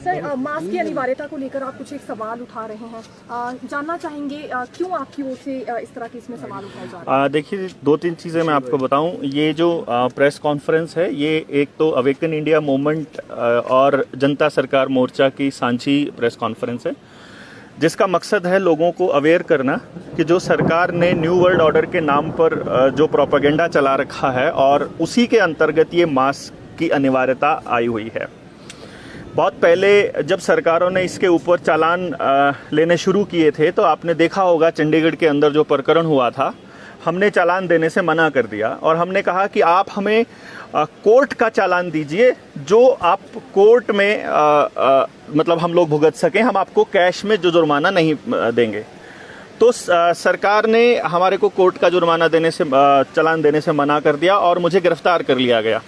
Sir, mask की अनिवार्यता को लेकर आप कुछ एक सवाल उठा रहे हैं, जानना चाहेंगे क्यों आपकी ओर से इस तरह के इसमें सवाल उठाए जा रहे हैं? देखिए, दो तीन चीज़ें मैं आपको बताऊं। ये जो प्रेस कॉन्फ्रेंस है, ये एक तो अवेकन इंडिया मूवमेंट और जनता सरकार मोर्चा की सांझी प्रेस कॉन्फ्रेंस है, जिसका मकसद है लोगों को अवेयर करना कि जो सरकार ने न्यू वर्ल्ड ऑर्डर के नाम पर जो प्रोपेगेंडा चला रखा है और उसी के अंतर्गत ये मास्क की अनिवार्यता आई हुई है। बहुत पहले जब सरकारों ने इसके ऊपर चालान लेने शुरू किए थे तो आपने देखा होगा चंडीगढ़ के अंदर जो प्रकरण हुआ था, हमने चालान देने से मना कर दिया और हमने कहा कि आप हमें कोर्ट का चालान दीजिए जो आप कोर्ट में मतलब हम लोग भुगत सकें, हम आपको कैश में जो जुर्माना नहीं देंगे। तो सरकार ने हमारे को कोर्ट का जुर्माना देने से चालान देने से मना कर दिया और मुझे गिरफ्तार कर लिया गया।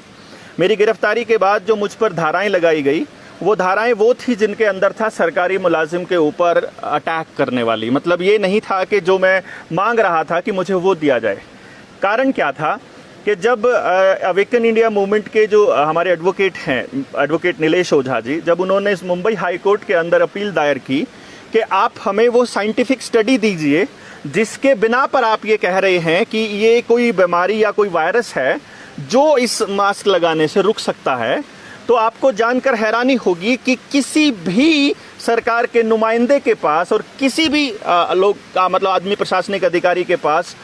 मेरी गिरफ्तारी के बाद जो मुझ पर धाराएं लगाई गई, वो धाराएं वो थी जिनके अंदर था सरकारी मुलाजिम के ऊपर अटैक करने वाली। मतलब ये नहीं था कि जो मैं मांग रहा था कि मुझे वो दिया जाए। कारण क्या था कि जब अवेकन इंडिया मूवमेंट के जो हमारे एडवोकेट हैं, एडवोकेट नीलेश ओझा जी, जब उन्होंने इस मुंबई हाई कोर्ट के अंदर अपील दायर की कि आप हमें वो साइंटिफिक स्टडी दीजिए जिसके बिना पर आप ये कह रहे हैं कि ये कोई बीमारी या कोई वायरस है जो इस मास्क लगाने से रुक सकता है, तो आपको जानकर हैरानी होगी कि किसी भी सरकार के नुमाइंदे के पास और किसी भी लोग का मतलब आदमी प्रशासनिक अधिकारी के पास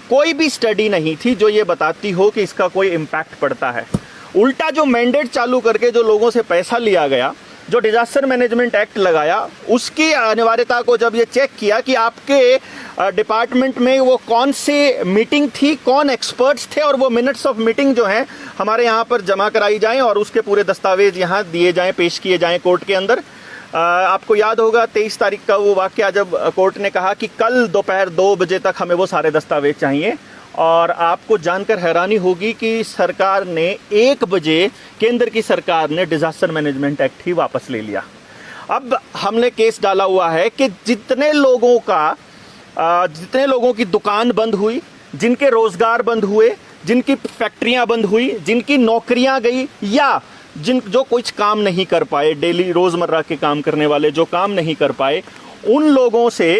कोई भी स्टडी नहीं थी जो ये बताती हो कि इसका कोई इम्पैक्ट पड़ता है। उल्टा जो मैंडेट चालू करके जो लोगों से पैसा लिया गया, जो डिजास्टर मैनेजमेंट एक्ट लगाया, उसकी अनिवार्यता को जब ये चेक किया कि आपके डिपार्टमेंट में वो कौन से मीटिंग थी, कौन एक्सपर्ट्स थे और वो मिनट्स ऑफ मीटिंग जो हैं हमारे यहाँ पर जमा कराई जाएं और उसके पूरे दस्तावेज यहाँ दिए जाएं, पेश किए जाएं कोर्ट के अंदर। आपको याद होगा 23 तारीख का वो वाकया जब कोर्ट ने कहा कि कल दोपहर 2 बजे तक हमें वो सारे दस्तावेज चाहिए, और आपको जानकर हैरानी होगी कि सरकार ने 1 बजे, केंद्र की सरकार ने डिजास्टर मैनेजमेंट एक्ट ही वापस ले लिया। अब हमने केस डाला हुआ है कि जितने लोगों की दुकान बंद हुई, जिनके रोजगार बंद हुए, जिनकी फैक्ट्रियां बंद हुई, जिनकी नौकरियां गई, या जो कुछ काम नहीं कर पाए, डेली रोजमर्रा के काम करने वाले जो काम नहीं कर पाए, उन लोगों से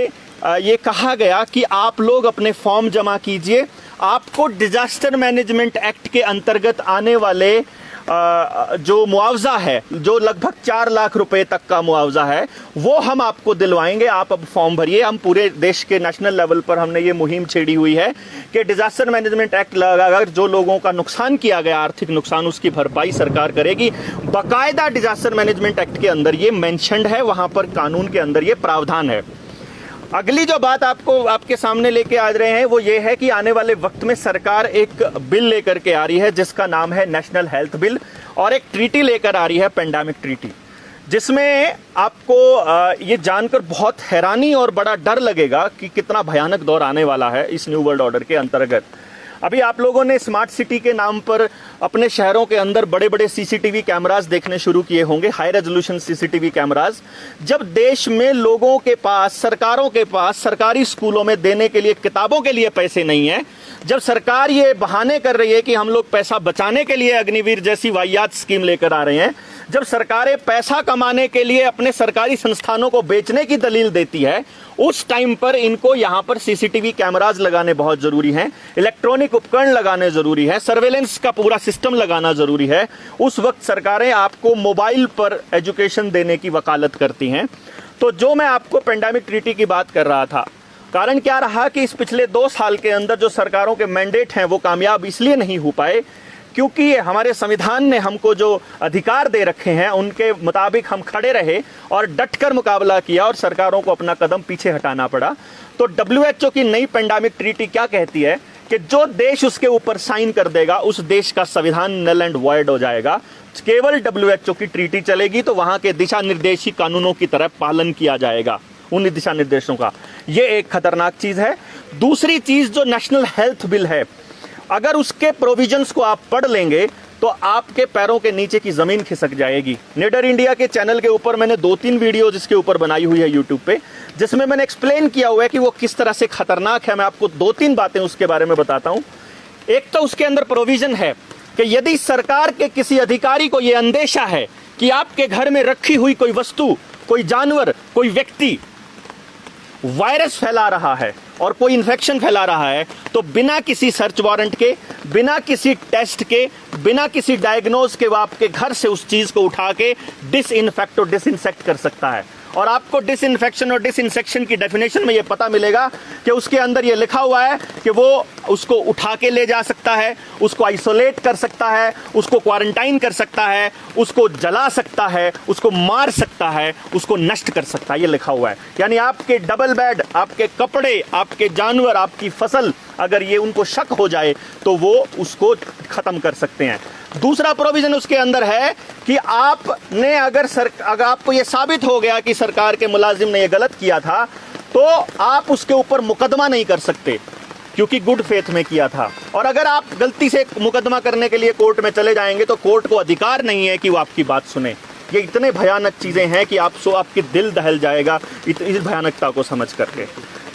ये कहा गया कि आप लोग अपने फॉर्म जमा कीजिए, आपको डिजास्टर मैनेजमेंट एक्ट के अंतर्गत आने वाले जो मुआवजा है, जो लगभग 4 लाख रुपए तक का मुआवजा है, वो हम आपको दिलवाएंगे, आप अब फॉर्म भरिए। हम पूरे देश के नेशनल लेवल पर हमने ये मुहिम छेड़ी हुई है कि डिजास्टर मैनेजमेंट एक्ट लगाकर जो लोगों का नुकसान किया गया, आर्थिक नुकसान, उसकी भरपाई सरकार करेगी। बाकायदा डिजास्टर मैनेजमेंट एक्ट के अंदर ये मेंशन्ड है, वहां पर कानून के अंदर ये प्रावधान है। अगली जो बात आपके सामने लेके आ रहे हैं वो ये है कि आने वाले वक्त में सरकार एक बिल लेकर के आ रही है जिसका नाम है नेशनल हेल्थ बिल, और एक ट्रीटी लेकर आ रही है, पेंडेमिक ट्रीटी, जिसमें आपको ये जानकर बहुत हैरानी और बड़ा डर लगेगा कि कितना भयानक दौर आने वाला है इस न्यू वर्ल्ड ऑर्डर के अंतर्गत। अभी आप लोगों ने स्मार्ट सिटी के नाम पर अपने शहरों के अंदर बड़े बड़े सीसीटीवी कैमरास देखने शुरू किए होंगे, हाई रेजोल्यूशन सीसीटीवी कैमरास। जब देश में लोगों के पास, सरकारों के पास सरकारी स्कूलों में देने के लिए किताबों के लिए पैसे नहीं है, जब सरकार ये बहाने कर रही है कि हम लोग पैसा बचाने के लिए अग्निवीर जैसी वाहियात स्कीम लेकर आ रहे हैं, जब सरकारें पैसा कमाने के लिए अपने सरकारी संस्थानों को बेचने की दलील देती है, उस टाइम पर इनको यहां पर सीसीटीवी कैमरास लगाने बहुत जरूरी हैं, इलेक्ट्रॉनिक उपकरण लगाने जरूरी है, सर्वेलेंस का पूरा सिस्टम लगाना जरूरी है। उस वक्त सरकारें आपको मोबाइल पर एजुकेशन देने की वकालत करती हैं। तो जो मैं आपको पेंडेमिक ट्रीटी की बात कर रहा था, कारण क्या रहा कि इस पिछले 2 साल के अंदर जो सरकारों के मैंडेट हैं वो कामयाब इसलिए नहीं हो पाए क्योंकि हमारे संविधान ने हमको जो अधिकार दे रखे हैं उनके मुताबिक हम खड़े रहे और डटकर मुकाबला किया और सरकारों को अपना कदम पीछे हटाना पड़ा। तो WHO की नई पेंडेमिक ट्रीटी क्या कहती है कि जो देश उसके ऊपर साइन कर देगा उस देश का संविधान नल एंड वॉइड हो जाएगा। केवल WHO की ट्रीटी चलेगी तो वहां के दिशा निर्देशी कानूनों की तरह पालन किया जाएगा, उन दिशा निर्देशों का। ये एक खतरनाक चीज है। दूसरी चीज जो नेशनल हेल्थ बिल है, अगर उसके प्रोविजंस को आप पढ़ लेंगे तो आपके पैरों के नीचे की जमीन खिसक जाएगी। निडर इंडिया के चैनल के ऊपर मैंने 2-3 वीडियो जिसके ऊपर बनाई हुई है यूट्यूब पे, जिसमें मैंने एक्सप्लेन किया हुआ है कि वो किस तरह से खतरनाक है। मैं आपको 2-3 बातें उसके बारे में बताता हूं। एक तो उसके अंदर प्रोविजन है कि यदि सरकार के किसी अधिकारी को यह अंदेशा है कि आपके घर में रखी हुई कोई वस्तु, कोई जानवर, कोई व्यक्ति वायरस फैला रहा है और कोई इन्फेक्शन फैला रहा है, तो बिना किसी सर्च वारंट के, बिना किसी टेस्ट के, बिना किसी डायग्नोज के वो आपके घर से उस चीज को उठा के डिसइंफेक्ट और डिसइंसेक्ट कर सकता है। और आपको डिसइंफेक्शन और डिसइंसेक्शन की डेफिनेशन में ये पता मिलेगा कि उसके अंदर ये लिखा हुआ है कि वो उसको उठा के ले जा सकता है, उसको आइसोलेट कर सकता है, उसको क्वारंटाइन कर सकता है, उसको जला सकता है, उसको मार सकता है, उसको नष्ट कर सकता है, ये लिखा हुआ है। यानी आपके डबल बेड, आपके कपड़े, आपके जानवर, आपकी फसल, अगर ये उनको शक हो जाए तो वो उसको खत्म कर सकते हैं। दूसरा प्रोविजन उसके अंदर है कि आपने अगर आपको ये साबित हो गया कि सरकार के मुलाजिम ने ये गलत किया था, तो आप उसके ऊपर मुकदमा नहीं कर सकते, क्योंकि गुड फेथ में किया था। और अगर आप गलती से मुकदमा करने के लिए कोर्ट में चले जाएंगे तो कोर्ट को अधिकार नहीं है कि वो आपकी बात सुने। ये इतने भयानक चीजें हैं कि आपकी दिल दहल जाएगा इस भयानकता को समझ करके।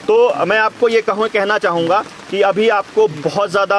तो मैं आपको ये कहना चाहूँगा कि अभी आपको बहुत ज़्यादा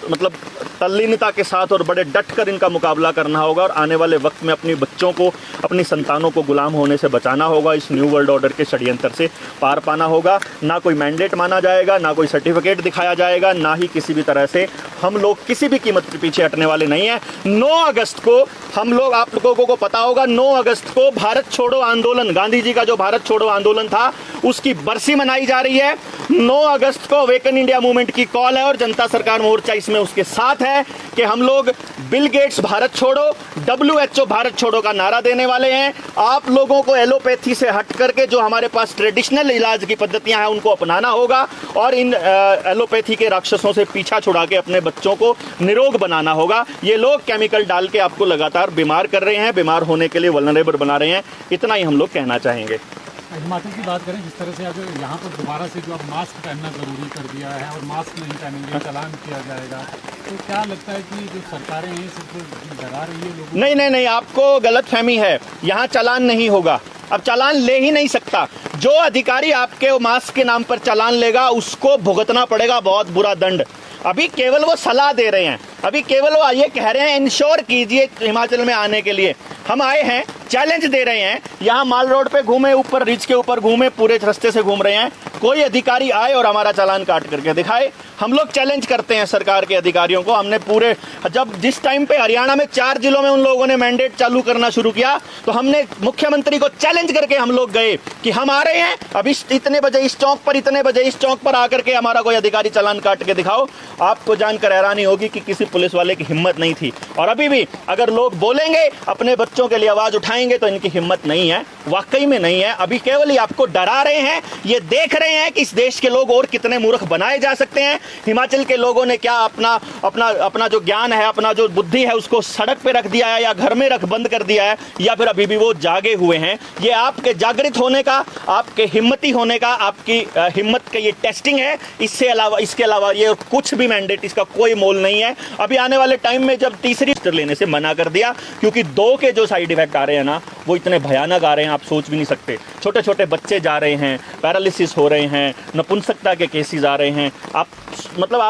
मतलब तल्लीनता के साथ और बड़े डट कर इनका मुकाबला करना होगा और आने वाले वक्त में अपने बच्चों को, अपनी संतानों को गुलाम होने से बचाना होगा। इस न्यू वर्ल्ड ऑर्डर के षड्यंत्र से पार पाना होगा। ना कोई मैंडेट माना जाएगा, ना कोई सर्टिफिकेट दिखाया जाएगा, ना ही किसी भी तरह से हम लोग किसी भी कीमत के पीछे हटने वाले नहीं हैं। 9 अगस्त को हम लोग, आप लोगों को पता होगा, 9 अगस्त को भारत छोड़ो आंदोलन, गांधी जी का जो भारत छोड़ो आंदोलन था, उसकी बरसी मनाई जा रही है। 9 अगस्त को अवेकन इंडिया मूवमेंट की कॉल है और जनता सरकार मोर्चा इसमें उसके साथ है कि हम लोग बिल गेट्स भारत छोड़ो, WHO भारत छोड़ो का नारा देने वाले हैं। आप लोगों को एलोपैथी से हट करके जो हमारे पास ट्रेडिशनल इलाज की पद्धतियां हैं उनको अपनाना होगा और इन एलोपैथी के राक्षसों से पीछा छुड़ा के अपने बच्चों को निरोग बनाना होगा। ये लोग केमिकल डाल के आपको लगातार बीमार कर रहे हैं, बीमार होने के लिए वल्नरेबल बना रहे हैं। इतना ही हम लोग कहना चाहेंगे। हिमाचल की बात करें, जिस तरह से अब यहाँ पर दोबारा से जो अब मास्क पहनना ज़रूरी कर दिया है और मास्क नहीं पहनेंगे चालान किया जाएगा, तो क्या लगता है कि जो सरकारें हैं सिर्फ डरा रही है लोगों? नहीं, आपको गलत फहमी है। यहाँ चालान नहीं होगा, अब चालान ले ही नहीं सकता। जो अधिकारी आपके मास्क के नाम पर चालान लेगा उसको भुगतना पड़ेगा बहुत बुरा दंड। अभी केवल वो सलाह दे रहे हैं, अभी केवल वो ये कह रहे हैं इंश्योर कीजिए हिमाचल में आने के लिए। हम आए हैं, चैलेंज दे रहे हैं, यहाँ माल रोड पे घूमे, ऊपर रिज के ऊपर घूमे, पूरे रास्ते से घूम रहे हैं, कोई अधिकारी आए और हमारा चालान काट करके दिखाए। हम लोग चैलेंज करते हैं सरकार के अधिकारियों को। हमने पूरे जिस टाइम पे हरियाणा में 4 जिलों में उन लोगों ने मैंडेट चालू करना शुरू किया, तो हमने मुख्यमंत्री को चैलेंज करके हम लोग गए कि हम आ रहे हैं, अब इतने बजे इस चौक पर, इतने बजे इस चौक पर आकर के हमारा कोई अधिकारी चालान काट के दिखाओ। आपको जानकर हैरानी होगी कि किसी पुलिस वाले की हिम्मत नहीं थी। और अभी भी अगर लोग बोलेंगे, अपने बच्चों के लिए आवाज उठाएंगे, तो इनकी हिम्मत नहीं है, वाकई में नहीं है। अभी केवल ही आपको डरा रहे हैं, ये देख रहे हैं कि इस देश के लोग और कितने मूर्ख बनाए जा सकते हैं। हिमाचल के लोगों ने क्या अपना जो ज्ञान है, अपना जो बुद्धि है, उसको सड़क पे रख दिया है या घर में बंद कर दिया है, या फिर अभी भी वो जागे हुए हैं? ये आपके जागृत होने का, आपके हिम्मती होने का, आपकी हिम्मत का ये टेस्टिंग है। इसके अलावा ये कुछ भी मैंडेट, इसका कोई मोल नहीं है। अभी आने वाले टाइम में जब तीसरी लेने से मना कर दिया, क्योंकि 2 के जो साइड इफेक्ट आ रहे हैं ना, वो इतने भयानक आ रहे हैं, आप सोच भी नहीं सकते। छोटे छोटे बच्चे जा रहे हैं, पैरालिसिस हो रहे हैं, नपुंसकता के केसेस आ रहे हैं। आप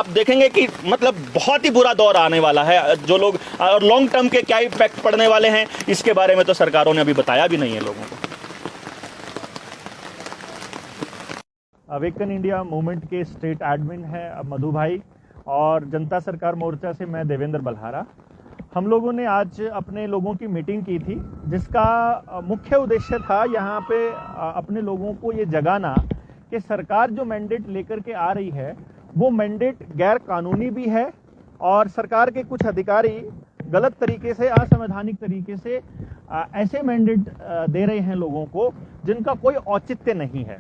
देखेंगे कि बहुत ही बुरा दौर आने वाला है। जो लोग, और लॉन्ग टर्म के क्या इफेक्ट पड़ने वाले हैं, इसके बारे में तो सरकारों ने अभी बताया भी नहीं है लोगों को। अवेकन इंडिया मूवमेंट के स्टेट एडमिन है मधु भाई, और जनता सरकार मोर्चा से मैं देवेंद्र बल्हारा। हम लोगों ने आज अपने लोगों की मीटिंग की थी, जिसका मुख्य उद्देश्य था यहाँ पे अपने लोगों को ये जगाना कि सरकार जो मैंडेट लेकर के आ रही है वो मैंडेट गैर कानूनी भी है, और सरकार के कुछ अधिकारी गलत तरीके से, असंवैधानिक तरीके से ऐसे मैंडेट दे रहे हैं लोगों को जिनका कोई औचित्य नहीं है।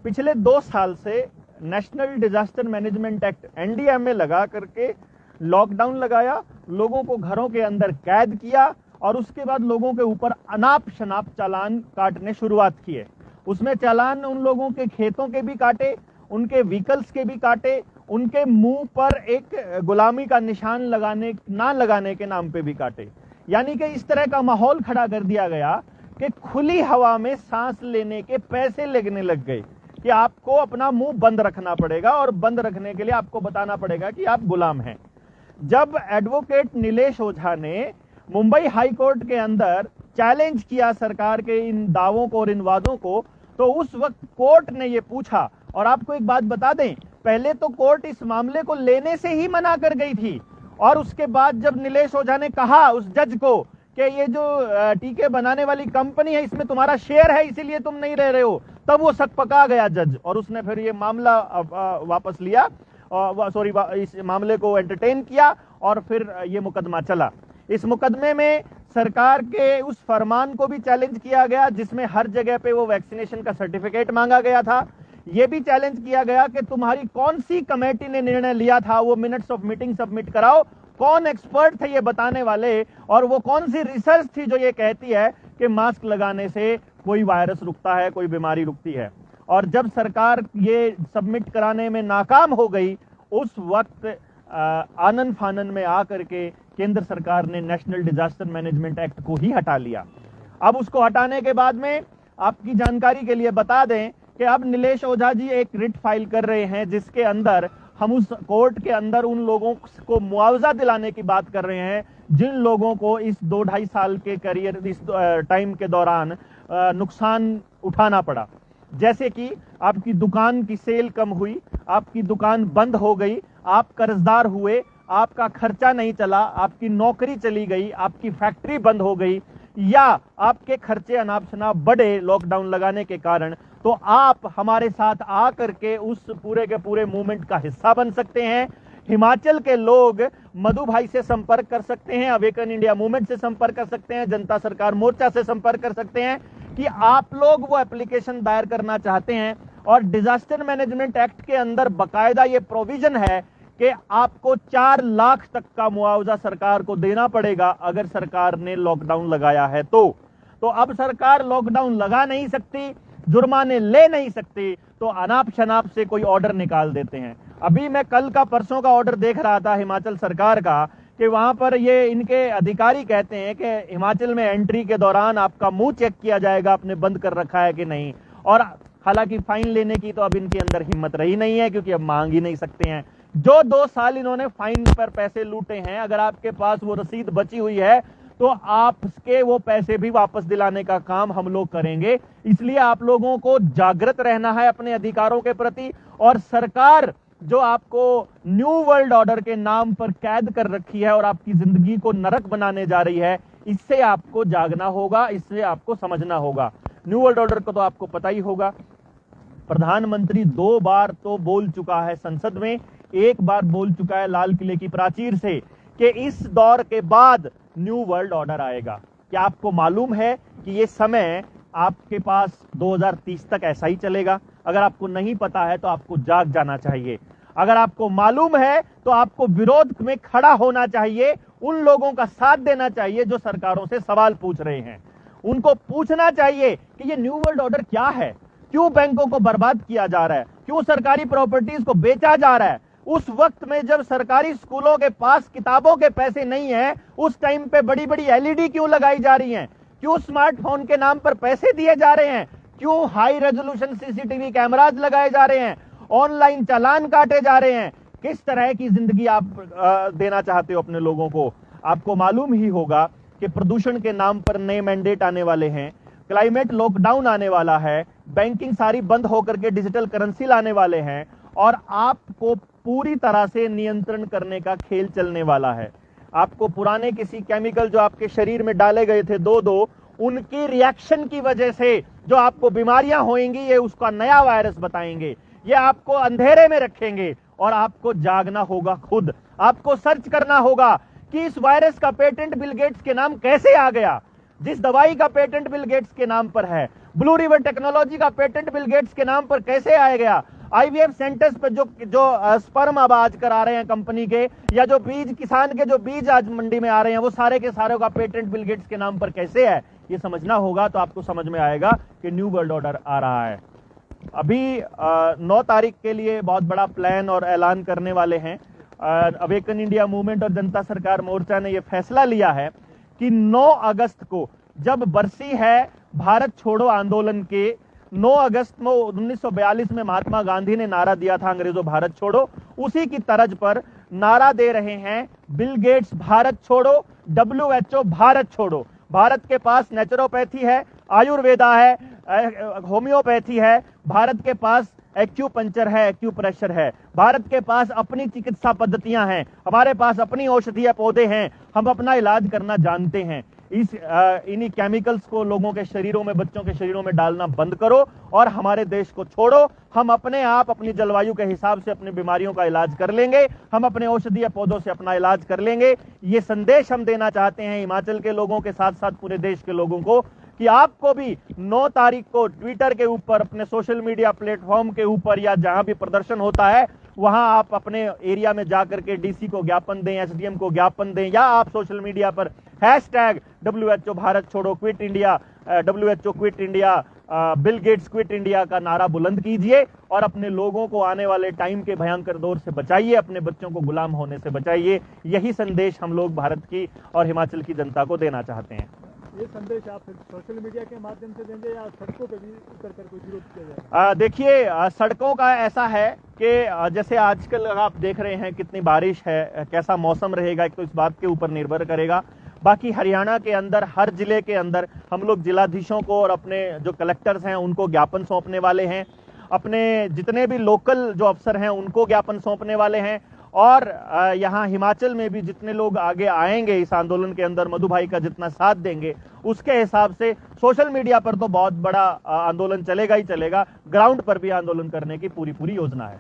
पिछले 2 साल से national disaster management act NDMA लगा करके लॉकडाउन लगाया, लोगों को घरों के अंदर कैद किया, और उसके बाद लोगों के ऊपर अनाप शनाप चालान काटने शुरुआत किए। उसमें चालान उन लोगों के खेतों के भी काटे, उनके व्हीकल्स के भी काटे, उनके मुंह पर एक गुलामी का निशान ना लगाने के नाम पे भी काटे। यानी कि इस तरह का माहौल खड़ा कर दिया गया कि खुली हवा में सांस लेने के पैसे लगने लग गए कि आपको अपना मुंह बंद रखना पड़ेगा, और बंद रखने के लिए आपको बताना पड़ेगा कि आप गुलाम हैं। जब एडवोकेट नीलेश ओझा ने मुंबई हाई कोर्ट के अंदर चैलेंज किया सरकार के इन दावों को और इन वादों को, तो उस वक्त कोर्ट ने ये पूछा। और आपको एक बात बता दें, पहले तो कोर्ट इस मामले को लेने से ही मना कर गई थी, और उसके बाद जब नीलेश ओझा ने कहा उस जज को कि ये जो टीके बनाने वाली कंपनी है इसमें तुम्हारा शेयर है इसीलिए तुम नहीं रह रहे हो, तब वो सकपका गया जज, और उसने फिर ये मामला वापस लिया, इस मामले को एंटरटेन किया, और फिर ये मुकदमा चला। इस मुकदमे में सरकार के उस फरमान को भी चैलेंज किया गया जिसमें हर जगह पे वो वैक्सीनेशन का सर्टिफिकेट मांगा गया था। ये भी चैलेंज किया गया कि तुम्हारी कौन सी कमेटी ने निर्णय लिया था, वो मिनट्स ऑफ मीटिंग सबमिट कराओ, कौन एक्सपर्ट थे ये बताने वाले, और वो कौन सी रिसर्च थी जो ये कहती है कि मास्क लगाने से कोई वायरस रुकता है, कोई बीमारी रुकती है। और जब सरकार ये सबमिट कराने में नाकाम हो गई, उस वक्त आनन फानन में आकर के केंद्र सरकार ने नेशनल डिजास्टर मैनेजमेंट एक्ट को ही हटा लिया। अब उसको हटाने के बाद में आपकी जानकारी के लिए बता दें कि अब नीलेश ओझा जी एक रिट फाइल कर रहे हैं जिसके अंदर हम उस कोर्ट के अंदर उन लोगों को मुआवजा दिलाने की बात कर रहे हैं जिन लोगों को इस 2-2.5 साल के करियर इस टाइम के दौरान नुकसान उठाना पड़ा। जैसे कि आपकी दुकान की सेल कम हुई, आपकी दुकान बंद हो गई, आप कर्जदार हुए, आपका खर्चा नहीं चला, आपकी नौकरी चली गई, आपकी फैक्ट्री बंद हो गई, या आपके खर्चे अनाप शनाप बढ़े लॉकडाउन लगाने के कारण, तो आप हमारे साथ आकर के उस पूरे के पूरे मूवमेंट का हिस्सा बन सकते हैं। हिमाचल के लोग मधु भाई से संपर्क कर सकते हैं, अवेकन इंडिया मूवमेंट से संपर्क कर सकते हैं, जनता सरकार मोर्चा से संपर्क कर सकते हैं कि आप लोग वो एप्लीकेशन दायर करना चाहते हैं। और डिजास्टर मैनेजमेंट एक्ट के अंदर बकायदा ये प्रोविजन है कि आपको 4 लाख तक का मुआवजा सरकार को देना पड़ेगा अगर सरकार ने लॉकडाउन लगाया है तो अब सरकार लॉकडाउन लगा नहीं सकती, जुर्माने ले नहीं सकती, तो अनाप शनाप से कोई ऑर्डर निकाल देते हैं। अभी मैं कल का परसों का ऑर्डर देख रहा था हिमाचल सरकार का कि वहां पर ये इनके अधिकारी कहते हैं कि हिमाचल में एंट्री के दौरान आपका मुंह चेक किया जाएगा आपने बंद कर रखा है कि नहीं, और हालांकि फाइन लेने की तो अब इनके अंदर हिम्मत रही नहीं है क्योंकि अब मांग ही नहीं सकते हैं। जो 2 साल इन्होंने फाइन पर पैसे लूटे हैं, अगर आपके पास वो रसीद बची हुई है तो आपके वो पैसे भी वापस दिलाने का काम हम लोग करेंगे। इसलिए आप लोगों को जागृत रहना है अपने अधिकारों के प्रति, और सरकार जो आपको न्यू वर्ल्ड ऑर्डर के नाम पर कैद कर रखी है और आपकी जिंदगी को नरक बनाने जा रही है, इससे आपको जागना होगा, इससे आपको समझना होगा। न्यू वर्ल्ड ऑर्डर को तो आपको पता ही होगा, प्रधानमंत्री 2 बार तो बोल चुका है संसद में, 1 बार बोल चुका है लाल किले की प्राचीर से कि इस दौर के बाद न्यू वर्ल्ड ऑर्डर आएगा। क्या आपको मालूम है कि ये समय आपके पास 2030 तक ऐसा ही चलेगा? अगर आपको नहीं पता है तो आपको जाग जाना चाहिए। अगर आपको मालूम है तो आपको विरोध में खड़ा होना चाहिए, उन लोगों का साथ देना चाहिए जो सरकारों से सवाल पूछ रहे हैं। उनको पूछना चाहिए कि ये न्यू वर्ल्ड ऑर्डर क्या है, क्यों बैंकों को बर्बाद किया जा रहा है, क्यों सरकारी प्रॉपर्टीज को बेचा जा रहा है। उस वक्त में जब सरकारी स्कूलों के पास किताबों के पैसे नहीं है, उस टाइम पे बड़ी बड़ी एलईडी क्यों लगाई जा रही हैं, क्यों स्मार्टफोन के नाम पर पैसे दिए जा रहे हैं, क्यों हाई रेजोल्यूशन सीसीटीवी कैमराज लगाए जा रहे हैं, ऑनलाइन चालान काटे जा रहे हैं। किस तरह की जिंदगी आप देना चाहते हो अपने लोगों को? आपको मालूम ही होगा कि प्रदूषण के नाम पर नए मैंडेट आने वाले हैं, क्लाइमेट लॉकडाउन आने वाला है, बैंकिंग सारी बंद होकर के डिजिटल करेंसी लाने वाले हैं, और आपको पूरी तरह से नियंत्रण करने का खेल चलने वाला है। आपको पुराने किसी केमिकल जो आपके शरीर में डाले गए थे 2 उनकी रिएक्शन की वजह से जो आपको बीमारियां होंगी, ये उसका नया वायरस बताएंगे, ये आपको अंधेरे में रखेंगे, और आपको जागना होगा खुद। आपको सर्च करना होगा कि इस वायरस का पेटेंट बिल गेट्स के नाम कैसे आ गया, जिस दवाई का पेटेंट बिल गेट्स के नाम पर है, ब्लू रिवर टेक्नोलॉजी का पेटेंट बिल गेट्स के नाम पर कैसे आ गया, आईवीएफ सेंटर्स पर जो स्पर्म अब आज करा रहे हैं कंपनी के, या जो बीज किसान के जो बीज आज मंडी में आ रहे हैं, वो सारे के सारे का पेटेंट बिल गेट्स के नाम पर कैसे है, ये समझना होगा। तो आपको समझ में आएगा कि न्यू वर्ल्ड ऑर्डर आ रहा है। अभी 9 तारीख के लिए बहुत बड़ा प्लान और ऐलान करने वाले हैं। अवेकन इंडिया मूवमेंट और जनता सरकार मोर्चा ने यह फैसला लिया है कि 9 अगस्त को, जब बरसी है भारत छोड़ो आंदोलन के, 9 अगस्त में 1942 में महात्मा गांधी ने नारा दिया था अंग्रेजों भारत छोड़ो, उसी की तर्ज पर नारा दे रहे हैं बिल गेट्स भारत छोड़ो, WHO भारत छोड़ो। भारत के पास नेचुरोपैथी है, आयुर्वेदा है, होम्योपैथी है, भारत के पास एक्यूपंक्चर है, एक्यूप्रेशर है, भारत के पास अपनी चिकित्सा पद्धतियां हैं, हमारे पास अपनी औषधीय पौधे हैं, हम अपना इलाज करना जानते हैं। इन्हीं केमिकल्स को लोगों के शरीरों में, बच्चों के शरीरों में डालना बंद करो और हमारे देश को छोड़ो। हम अपने आप अपनी जलवायु के हिसाब से अपनी बीमारियों का इलाज कर लेंगे, हम अपने औषधीय पौधों से अपना इलाज कर लेंगे। ये संदेश हम देना चाहते हैं हिमाचल के लोगों के साथ साथ पूरे देश के लोगों को कि आपको भी 9 तारीख को ट्विटर के ऊपर, अपने सोशल मीडिया प्लेटफॉर्म के ऊपर या जहां भी प्रदर्शन होता है वहां आप अपने एरिया में जाकर के डीसी को ज्ञापन दें, एसडीएम को ज्ञापन दें, या आप सोशल मीडिया पर #WHO भारत छोड़ो, quit India, WHO quit India, Bill Gates quit India का नारा बुलंद कीजिए और अपने लोगों को आने वाले टाइम के भयंकर दौर से बचाइए, अपने बच्चों को गुलाम होने से बचाइए। यही संदेश हम लोग भारत की और हिमाचल की जनता को देना चाहते हैं। ये संदेश आप सोशल मीडिया के माध्यम से देंगे या सड़कों पे भी उतर कर कोई विरोध किया जाएगा? देखिए, सड़कों का ऐसा है कि जैसे आजकल आप देख रहे हैं कितनी बारिश है, कैसा मौसम रहेगा, एक तो इस बात के ऊपर निर्भर करेगा। बाकी हरियाणा के अंदर हर जिले के अंदर हम लोग जिलाधीशों को और अपने जो कलेक्टर्स हैं उनको ज्ञापन सौंपने वाले हैं, अपने जितने भी लोकल जो अफसर हैं उनको ज्ञापन सौंपने वाले हैं, और यहाँ हिमाचल में भी जितने लोग आगे आएंगे इस आंदोलन के अंदर, मधु भाई का जितना साथ देंगे उसके हिसाब से सोशल मीडिया पर तो बहुत बड़ा आंदोलन चलेगा ही चलेगा, ग्राउंड पर भी आंदोलन करने की पूरी योजना है।